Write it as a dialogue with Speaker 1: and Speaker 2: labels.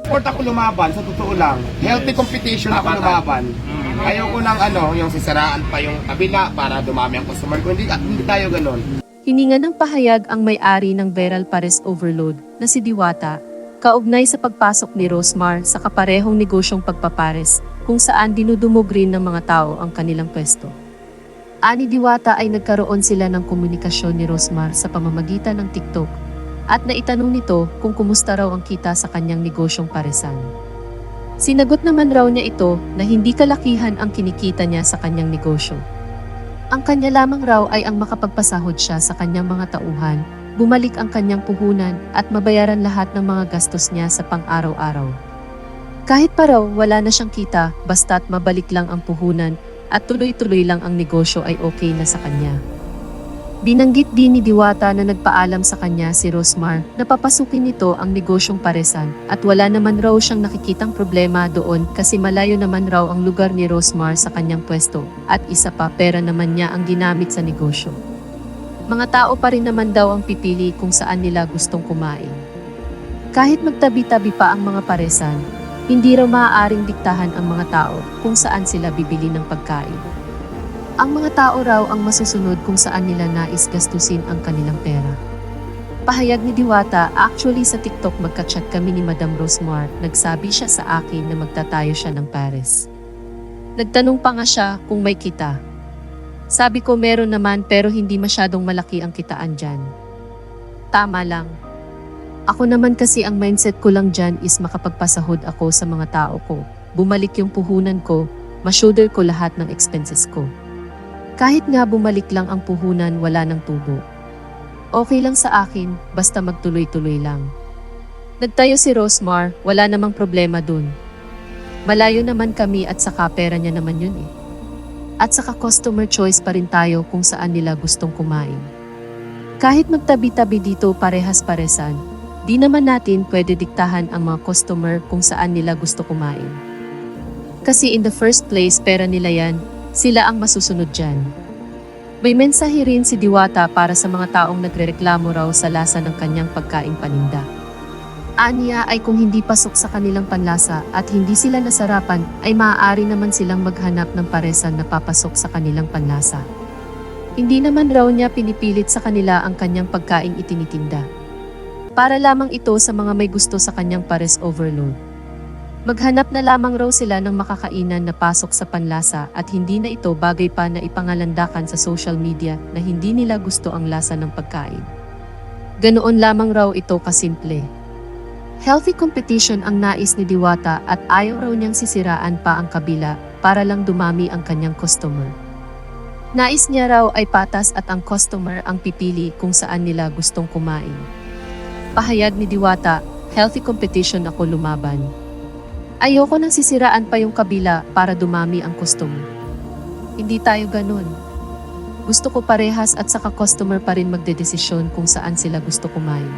Speaker 1: Support ako lumaban, sa totoo lang. Healthy competition ako lumaban. Ayoko nang yung sisiraan pa yung kabila para dumami ang customer ko. Hindi tayo ganun.
Speaker 2: Hininga ng pahayag ang may-ari ng Viral Pares Overload na si Diwata, kaugnay sa pagpasok ni Rosmar sa kaparehong negosyong pagpapares kung saan dinudumog rin ng mga tao ang kanilang pwesto. Ani Diwata ay nagkaroon sila ng komunikasyon ni Rosmar sa pamamagitan ng TikTok at naitanong nito kung kumusta raw ang kita sa kanyang negosyong paresan. Sinagot naman raw niya ito na hindi kalakihan ang kinikita niya sa kanyang negosyo. Ang kanya lamang raw ay ang makapagpasahod siya sa kanyang mga tauhan, bumalik ang kanyang puhunan at mabayaran lahat ng mga gastos niya sa pang-araw-araw. Kahit pa raw wala na siyang kita, basta't mabalik lang ang puhunan at tuloy-tuloy lang ang negosyo ay okay na sa kanya. Binanggit din ni Diwata na nagpaalam sa kanya si Rosmar na papasukin nito ang negosyong paresan at wala naman raw siyang nakikitang problema doon kasi malayo naman raw ang lugar ni Rosmar sa kanyang pwesto at isa pa pera naman niya ang ginamit sa negosyo. Mga tao pa rin naman daw ang pipili kung saan nila gustong kumain. Kahit magtabi-tabi pa ang mga paresan, hindi raw maaaring diktahan ang mga tao kung saan sila bibili ng pagkain. Ang mga tao raw ang masusunod kung saan nila nais gastusin ang kanilang pera. Pahayag ni Diwata, actually sa TikTok magka-chat kami ni Madam Rosmar, nagsabi siya sa akin na magtatayo siya ng pares. Nagtanong pa nga siya kung may kita. Sabi ko meron naman pero hindi masyadong malaki ang kitaan dyan. Tama lang. Ako naman kasi ang mindset ko lang dyan is makapagpasahod ako sa mga tao ko. Bumalik yung puhunan ko, ma-shoulder ko lahat ng expenses ko. Kahit nga bumalik lang ang puhunan, wala nang tubo. Okay lang sa akin, basta magtuloy-tuloy lang. Nagtayo si Rosmar, wala namang problema dun. Malayo naman kami at saka pera niya naman yun eh. At saka customer choice pa rin tayo kung saan nila gustong kumain. Kahit magtabi-tabi dito parehas-paresan, di naman natin pwede diktahan ang mga customer kung saan nila gusto kumain. Kasi in the first place pera nila yan, sila ang masusunod dyan. May mensahe rin si Diwata para sa mga taong nagrereklamo raw sa lasa ng kanyang pagkaing paninda. Aniya ay kung hindi pasok sa kanilang panlasa at hindi sila nasarapan ay maaari naman silang maghanap ng paresan na papasok sa kanilang panlasa. Hindi naman raw niya pinipilit sa kanila ang kanyang pagkaing itinitinda. Para lamang ito sa mga may gusto sa kanyang pares overload. Maghanap na lamang raw sila ng makakainan na pasok sa panlasa at hindi na ito bagay pa na ipangalandakan sa social media na hindi nila gusto ang lasa ng pagkain. Ganoon lamang raw ito kasimple. Healthy competition ang nais ni Diwata at ayaw raw niyang sisiraan pa ang kabila para lang dumami ang kanyang customer. Nais niya raw ay patas at ang customer ang pipili kung saan nila gustong kumain. Pahayag ni Diwata, healthy competition ako lumaban. Ayoko nang sisiraan pa yung kabila para dumami ang customer. Hindi tayo ganun. Gusto ko parehas at saka customer pa rin magdedesisyon kung saan sila gusto kumain.